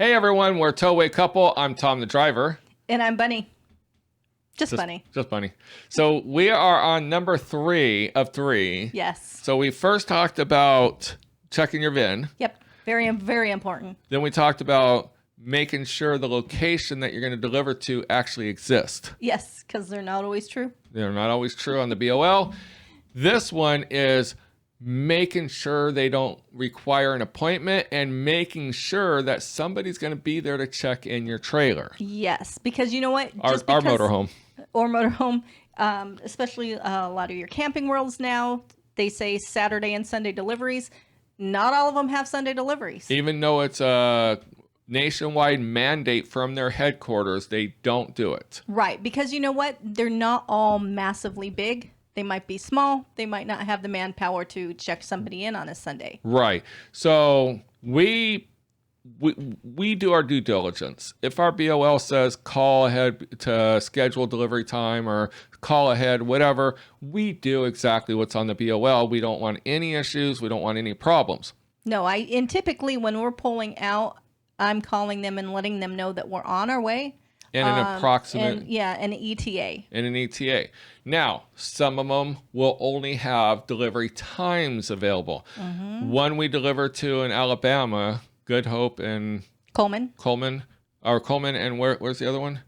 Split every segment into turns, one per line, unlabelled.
Hey everyone, we're TowawayCouple. I'm Tom the driver.
And I'm Bunny. Just Bunny.
Just Bunny. So we are on number 3 of 3.
Yes.
So we first talked about checking your VIN.
Yep. Very, very important.
Then we talked about making sure the location that you're going to deliver to actually exists.
Yes, because they're not always true.
They're not always true on the BOL. This one is making sure they don't require an appointment and making sure that somebody's going to be there to check in your trailer.
Yes, because you know what?
Our motorhome.
Or motorhome, especially a lot of your camping worlds now, they say Saturday and Sunday deliveries. Not all of them have Sunday deliveries.
Even though it's a nationwide mandate from their headquarters, they don't do it.
Right, because you know what? They're not all massively big. They might be small. They might not have the manpower to check somebody in on a Sunday.
Right. So we do our due diligence. If our BOL says call ahead to schedule delivery time or call ahead, whatever, we do exactly what's on the BOL. We don't want any issues. We don't want any problems.
No, and typically when we're pulling out, I'm calling them and letting them know that we're on our way.
And an approximate.
An ETA.
And an ETA. Now, some of them will only have delivery times available. Mm-hmm. One we delivered to in Alabama, Good Hope and
Coleman,
and where's the other one?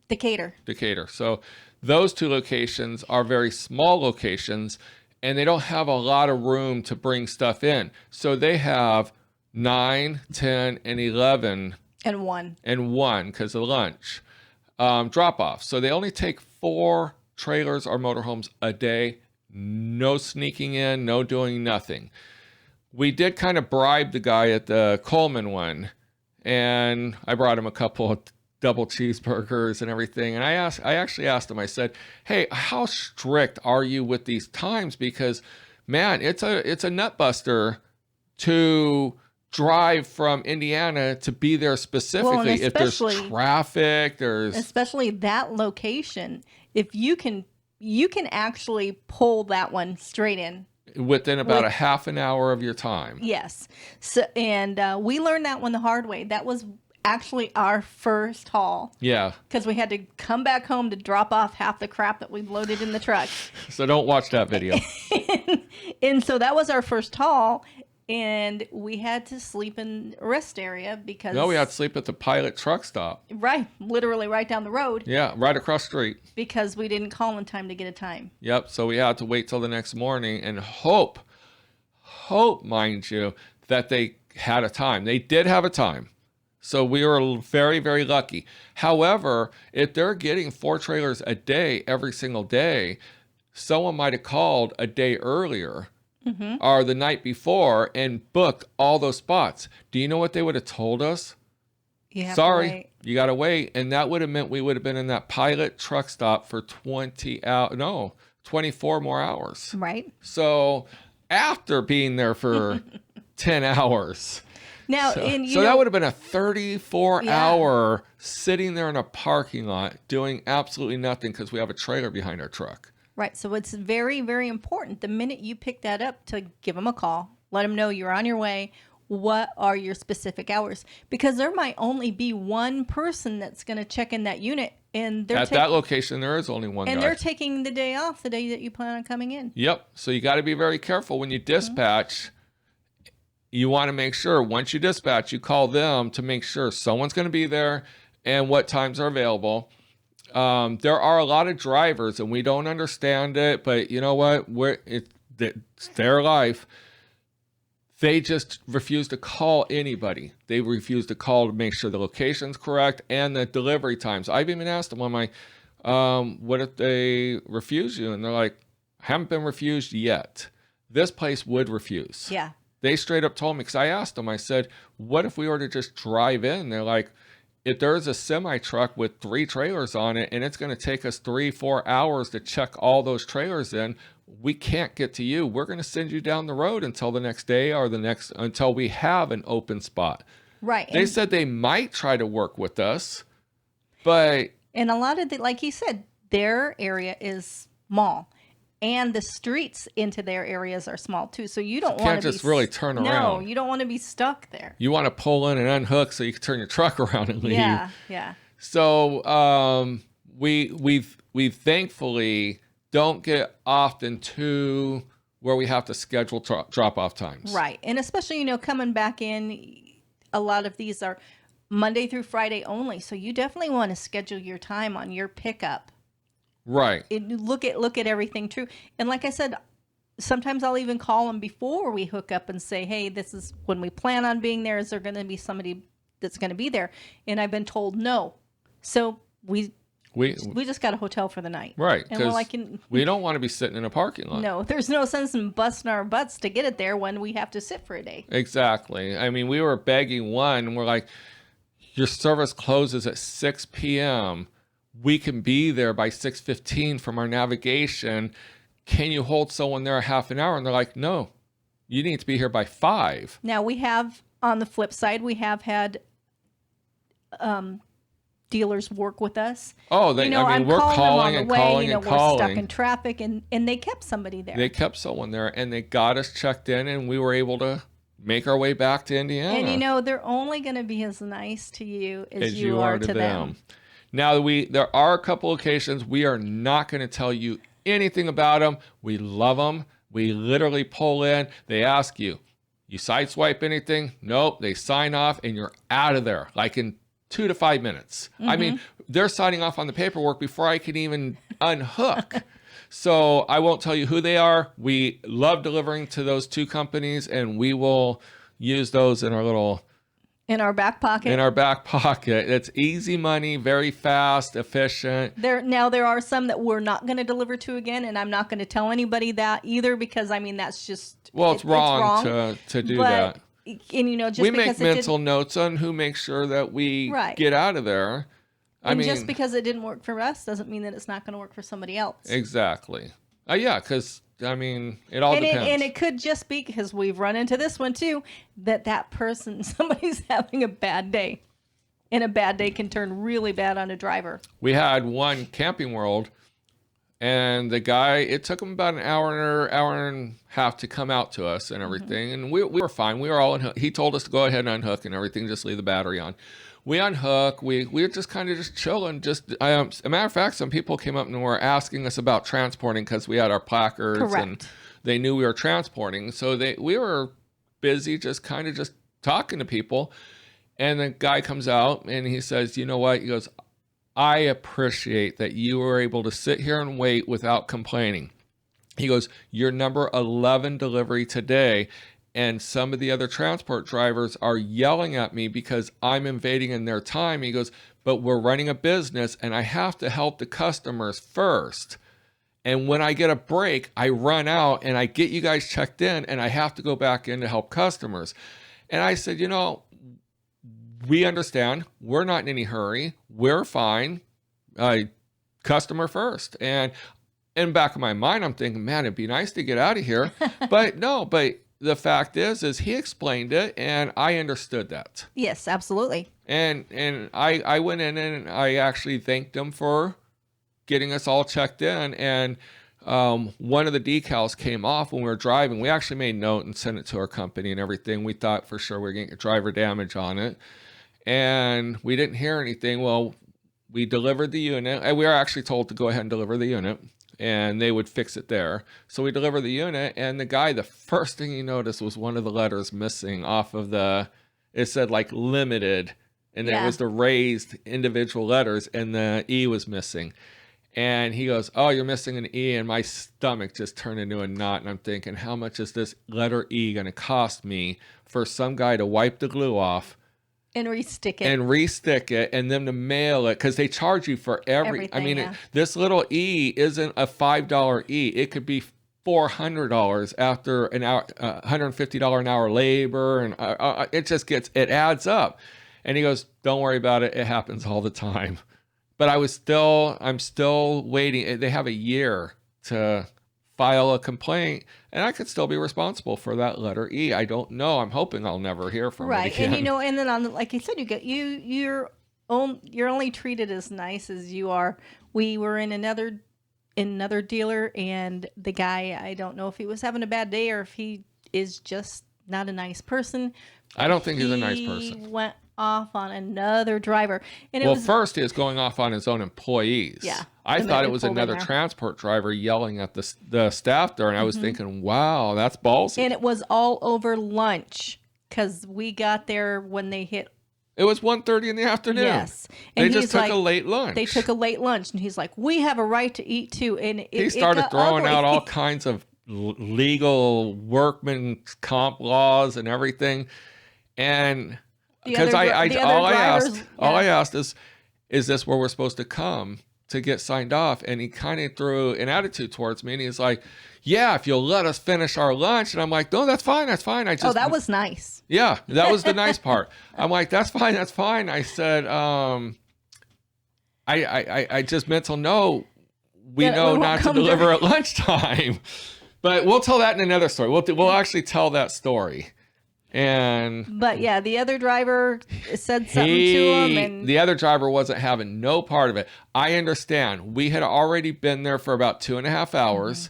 Decatur.
So those two locations are very small locations, and they don't have a lot of room to bring stuff in. So they have 9, 10, and 11.
And one
because of lunch drop off. So they only take 4 trailers or motorhomes a day. No sneaking in, no doing nothing. We did kind of bribe the guy at the Coleman one, and I brought him a couple of double cheeseburgers and everything. And I actually asked him, I said, hey, how strict are you with these times? Because man, it's a nut buster to drive from Indiana to be there specifically. If there's traffic,
especially that location, if you can actually pull that one straight in
within about a half an hour of your time.
Yes. So, and we learned that one the hard way. That was actually our first haul.
Yeah.
Because we had to come back home to drop off half the crap that we loaded in the truck.
So don't watch that video.
and so that was our first haul. And we had to sleep in a rest area because...
No, we had to sleep at the Pilot truck stop.
Right. Literally right down the road.
Yeah, right across the street.
Because we didn't call in time to get a time.
Yep. So we had to wait till the next morning and hope, mind you, that they had a time. They did have a time. So we were very, very lucky. However, if they're getting 4 trailers a day every single day, someone might have called a day earlier. Mm-hmm. Or the night before and booked all those spots. Do you know what they would have told us? Sorry, you got to wait. And that would have meant we would have been in that Pilot truck stop for 24 more hours.
Right.
So after being there for 10 hours.
Now,
so that would have been a 34-hour sitting there in a parking lot doing absolutely nothing because we have a trailer behind our truck.
Right. So it's very, very important the minute you pick that up to give them a call, let them know you're on your way. What are your specific hours? Because there might only be one person that's going to check in that unit. And they're
at that location, there is only one guy.
And they're taking the day off, the day that you plan on coming in.
Yep. So you got to be very careful when you dispatch. Mm-hmm. You want to make sure once you dispatch, you call them to make sure someone's going to be there and what times are available. There are a lot of drivers, and we don't understand it, but you know what? It's their life. They just refuse to call anybody. They refuse to call to make sure the location's correct and the delivery times. I've even asked them, I'm like, what if they refuse you? And they're like, haven't been refused yet. This place would refuse.
Yeah.
They straight up told me, because I asked them, I said, what if we were to just drive in? They're like, if there's a semi truck with 3 trailers on it and it's going to take us 3-4 hours to check all those trailers in, we can't get to you. We're going to send you down the road until the next day or until we have an open spot.
Right.
They said they might try to work with us, but...
And a lot of like he said, their area is small. And the streets into their areas are small too. So you don't want
Can't
to
just really turn
No,
around.
you don't want to be stuck there.
You want to pull in and unhook so you can turn your truck around and leave.
Yeah, yeah.
So we thankfully don't get often to where we have to schedule drop off times.
Right. And especially, coming back in, a lot of these are Monday through Friday only. So you definitely want to schedule your time on your pickup.
Right.
Look at everything too. And like I said, sometimes I'll even call them before we hook up and say, hey, this is when we plan on being there. Is there going to be somebody that's going to be there? And I've been told no. So we just got a hotel for the night.
Right.
And we're like,
we don't want to be sitting in a parking lot.
No, there's no sense in busting our butts to get it there when we have to sit for a day.
Exactly. I mean, we were begging one, and we're like, your service closes at 6 p.m. We can be there by 6:15 from our navigation. Can you hold someone there a half an hour? And they're like, no, you need to be here by 5.
Now we have, on the flip side, we have had dealers work with us.
Oh, we're calling and calling and calling.
We're stuck in traffic, and they kept somebody there.
They kept someone there, and they got us checked in, and we were able to make our way back to Indiana.
And they're only going to be as nice to you as you are to them.
Now, there are a couple occasions we are not going to tell you anything about them. We love them. We literally pull in. They ask you sideswipe anything? Nope. They sign off, and you're out of there, like in 2 to 5 minutes. Mm-hmm. I mean, they're signing off on the paperwork before I can even unhook. So I won't tell you who they are. We love delivering to those 2 companies, and we will use those in our
back pocket.
It's easy money, very fast, efficient.
There are some that we're not going to deliver to again, and I'm not going to tell anybody that either, because that's just
it's wrong to do that.
And just
we
because
make mental notes on who makes sure that we get out of there.
Just because it didn't work for us doesn't mean that it's not going to work for somebody else.
Exactly. Yeah, because it all depends.
And it could just be, because we've run into this one too, that person, somebody's having a bad day, and a bad day can turn really bad on a driver. We
had one Camping World, and the guy, it took him about an hour and a half to come out to us and everything. Mm-hmm. And we were fine. We were all unhooked. He told us to go ahead and unhook and everything, just leave the battery on. We unhook. We were just kind of just chilling. As a matter of fact, some people came up and were asking us about transporting because we had our placards. Correct. And they knew we were transporting. So we were busy just talking to people. And the guy comes out and he says, you know what? He goes, I appreciate that you were able to sit here and wait without complaining. He goes, your number 11 delivery today. And some of the other transport drivers are yelling at me because I'm invading in their time. He goes, but we're running a business and I have to help the customers first. And when I get a break, I run out and I get you guys checked in and I have to go back in to help customers. And I said, we understand. We're not in any hurry. We're fine. Customer first. And in the back of my mind, I'm thinking, man, it'd be nice to get out of here. But the fact is he explained it and I understood that. Yes, absolutely. And I went in and I actually thanked him for getting us all checked in. And one of the decals came off when we were driving. We actually made note and sent it to our company and everything. We thought for sure we were going to get driver damage on it. And we didn't hear anything. Well, we delivered the unit. And we were actually told to go ahead and deliver the unit. And they would fix it there. So we delivered the unit, and the guy, the first thing he noticed was one of the letters missing off of it said like limited, and it was the raised individual letters, and the E was missing. And he goes, oh, you're missing an E, and my stomach just turned into a knot, and I'm thinking, how much is this letter E going to cost me for some guy to wipe the glue off? And restick it, and then to mail it, because they charge you for everything. This little E isn't a $5 E. It could be $400 after an hour, $150 an hour labor, and it adds up. And he goes, don't worry about it. It happens all the time. But I'm still waiting. They have a year to file a complaint, and I could still be responsible for that letter E. I don't know. I'm hoping I'll never hear from it again. Right, and and then on like you said, you're only treated as nice as you are. We were in another
another dealer, and the guy, I don't know if he was having a bad day or if he is just not a nice person.
I don't think he's a nice person.
He went off on another driver. And
Well, first he was going off on his own employees.
Yeah.
I
And
thought
then
it
he
was
pulled in
another
there.
transport driver yelling at the staff there, and I was thinking, wow, that's ballsy.
And it was all over lunch because we got there when they hit.
It was 1:30 in the afternoon.
Yes.
They
And
just
he's
took
like,
a late lunch.
They took a late lunch, and he's like, we have a right to eat too. And
He started throwing out all kinds of legal workman comp laws and everything. And because I asked is this where we're supposed to come to get signed off? And he kind of threw an attitude towards me, and he's like, yeah, if you'll let us finish our lunch. And I'm like, no, that's fine. I just,
that was nice.
yeah, that was the nice part. I'm like, that's fine. I said, I just mental no, we know not to deliver at lunchtime. But we'll tell that in another story. We'll actually tell that story.
But yeah, the other driver said something to him, and
the other driver wasn't having no part of it. I understand. We had already been there for about 2.5 hours.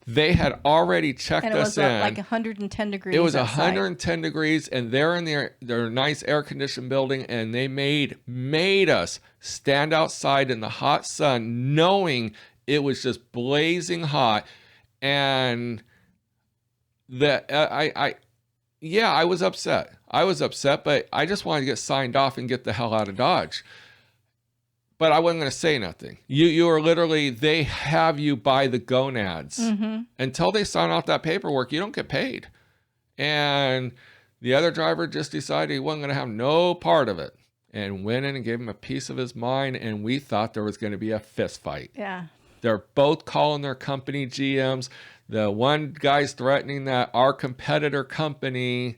They had already checked
and it
us
was
in.
like 110 degrees.
It was
outside.
110 degrees, and they're in their nice air conditioned building, and they made us stand outside in the hot sun, knowing it was just blazing hot, and I was upset. But I just wanted to get signed off and get the hell out of Dodge. But I wasn't going to say nothing. You are literally, they have you by the gonads. Until they sign off that paperwork, you don't get paid. And the other driver just decided he wasn't going to have no part of it, and went in and gave him a piece of his mind, and we thought there was going to be a fist fight.
Yeah.
They're both calling their company GMs. The one guy's threatening that our competitor company,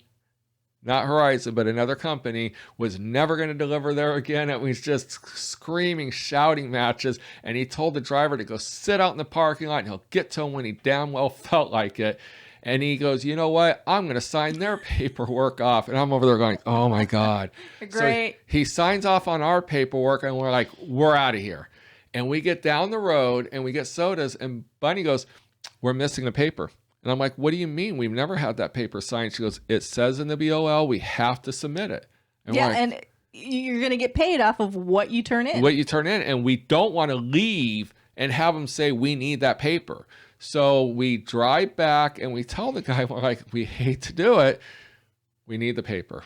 not Horizon, but another company, was never going to deliver there again. It was just screaming, shouting matches. And he told the driver to go sit out in the parking lot, and he'll get to him when he damn well felt like it. And he goes, you know what? I'm going to sign their paperwork off. And I'm over there going, oh my God.
Great.
So he signs off on our paperwork, and we're like, we're out of here. And we get down the road and we get sodas, and Bunny goes, we're missing a paper. And I'm like, what do you mean? We've never had that paper signed. She goes, it says in the BOL, we have to submit it. And
yeah, and you're going to get paid off of what you turn in.
And we don't want to leave and have them say, we need that paper. So we drive back and we tell the guy, we're like, we hate to do it. We need the paper.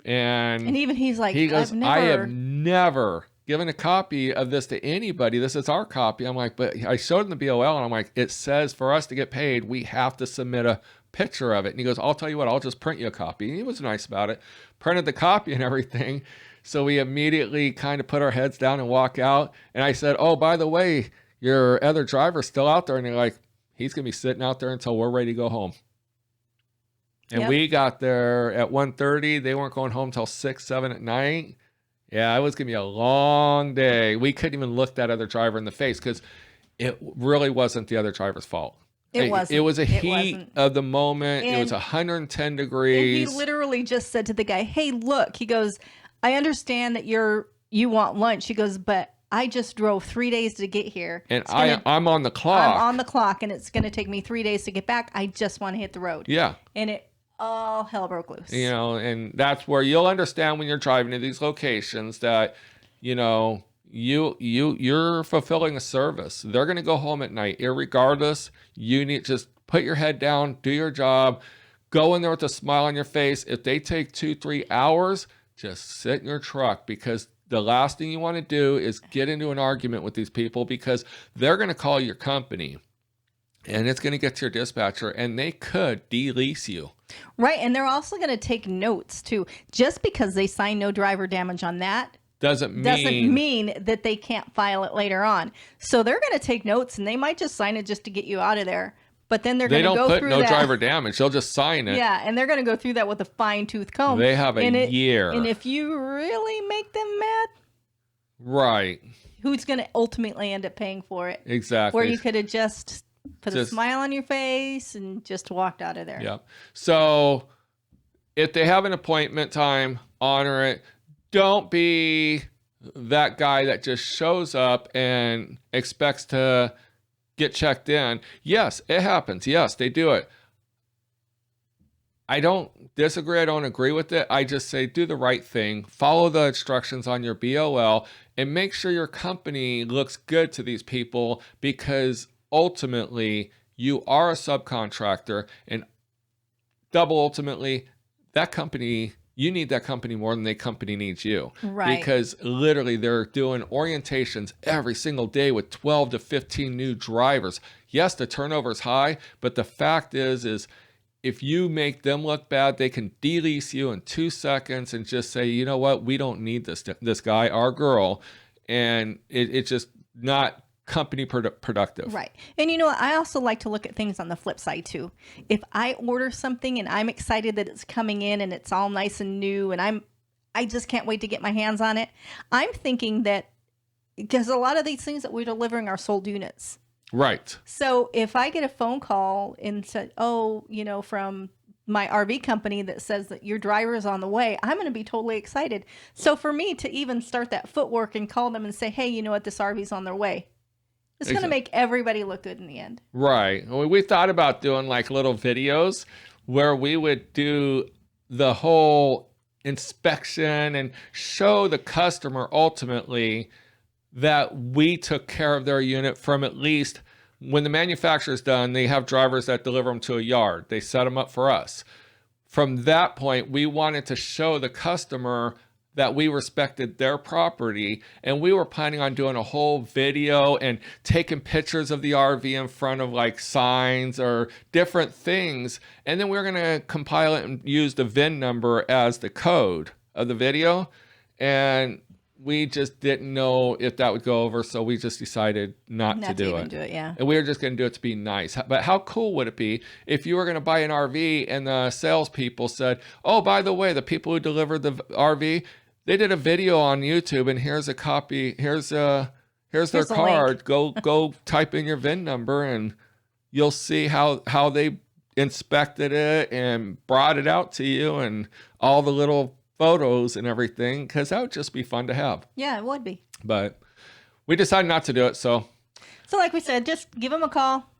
And
even he goes,
I have never given a copy of this to anybody. This is our copy. I'm like, but I showed him the BOL, and I'm like, it says for us to get paid, we have to submit a picture of it. And he goes, I'll tell you what, I'll just print you a copy. And he was nice about it. Printed the copy and everything. So we immediately kind of put our heads down and walk out. And I said, oh, by the way, your other driver's still out there. And they're like, he's going to be sitting out there until we're ready to go home. And we got there at 1:30. They weren't going home till 6, 7 at night. Yeah, it was going to be a long day. We couldn't even look that other driver in the face because it really wasn't the other driver's fault.
It wasn't.
It was a heat of the moment.
And
it was 110 degrees.
And he literally just said to the guy, hey, look, he goes, I understand that you want lunch. He goes, but I just drove 3 days to get here.
And I'm on the clock.
I'm on the clock, and it's going to take me 3 days to get back. I just want to hit the road.
Yeah.
And all hell broke loose.
You know, and that's where you'll understand when you're driving to these locations that, you know, you're fulfilling a service. They're going to go home at night, irregardless. You need to just put your head down, do your job, go in there with a smile on your face. If they take 2-3 hours, just sit in your truck, because the last thing you want to do is get into an argument with these people, because they're going to call your company. And it's going to get to your dispatcher, and they could de-lease you.
Right, and they're also going to take notes, too. Just because they sign no driver damage on that doesn't mean that they can't file it later on. So they're going to take notes, and they might just sign it just to get you out of there. But then they're going to go through that. They don't put no driver
damage. They'll just sign it.
Yeah, and they're going to go through that with a fine-tooth comb.
They have a year.
And if you really make them mad...
Right.
Who's going to ultimately end up paying for it?
Exactly.
Where you could have just... Put a smile on your face and just walked out of there.
Yep. So if they have an appointment time, honor it. Don't be that guy that just shows up and expects to get checked in. Yes, it happens. Yes, they do it. I don't disagree. I don't agree with it. I just say do the right thing. Follow the instructions on your BOL and make sure your company looks good to these people, because ultimately you are a subcontractor, and double ultimately that company, you need that company more than the company needs you.
Right.
Because literally they're doing orientations every single day with 12 to 15 new drivers. Yes, the turnover is high, but the fact is if you make them look bad, they can delease you in 2 seconds and just say, you know what, we don't need this guy or girl. And it's just not company productive.
Right. And you know what? I also like to look at things on the flip side too. If I order something and I'm excited that it's coming in and it's all nice and new and I just can't wait to get my hands on it, I'm thinking that, because a lot of these things that we're delivering are sold units.
Right.
So if I get a phone call and said, oh, you know, from my RV company that says that your driver is on the way, I'm going to be totally excited. So for me to even start that footwork and call them and say, hey, you know what, this RV's on their way, it's going to make everybody look good in the end.
Right. We thought about doing like little videos where we would do the whole inspection and show the customer ultimately that we took care of their unit from, at least when the manufacturer's done, they have drivers that deliver them to a yard. They set them up for us. From that point, we wanted to show the customer that we respected their property, and we were planning on doing a whole video and taking pictures of the RV in front of like signs or different things. And then we were going to compile it and use the VIN number as the code of the video. And we just didn't know if that would go over, so we just decided not to do it.
Yeah.
And we were just going to do it to be nice. But how cool would it be if you were going to buy an RV and the salespeople said, oh, by the way, the people who delivered the RV, they did a video on YouTube, and here's a copy. Here's their card. Go type in your VIN number, and you'll see how they inspected it and brought it out to you, and all the little photos and everything, because that would just be fun to have.
Yeah, it would be.
But we decided not to do it. So
like we said, just give them a call,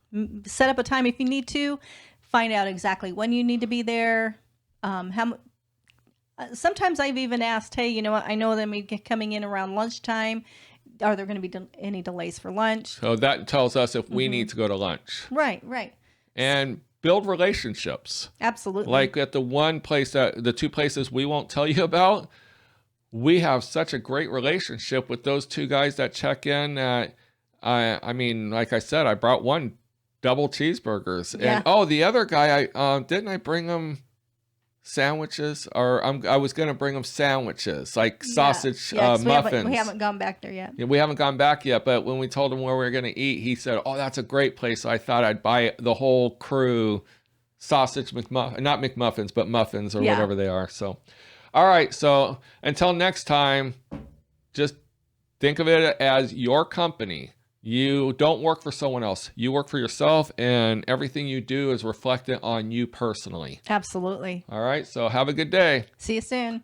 set up a time if you need to, find out exactly when you need to be there. Sometimes I've even asked, hey, you know what, I know them coming in around lunchtime. Are there going to be any delays for lunch?
So that tells us if we need to go to lunch.
Right.
And build relationships.
Absolutely.
Like at the one place the 2 places we won't tell you about, we have such a great relationship with those 2 guys that check in that, I mean, like I said, I brought one double cheeseburgers.
Yeah.
And the other guy, didn't I bring him sandwiches? Or I was going to bring him sandwiches, like sausage muffins.
We haven't gone back there yet.
Yeah, we haven't gone back yet, but when we told him where we were going to eat, he said, oh, that's a great place. So I thought I'd buy the whole crew sausage not McMuffins, but muffins or whatever they are. So, all right. So until next time, just think of it as your company. You don't work for someone else. You work for yourself, and everything you do is reflected on you personally.
Absolutely.
All right. So have a good day.
See you soon.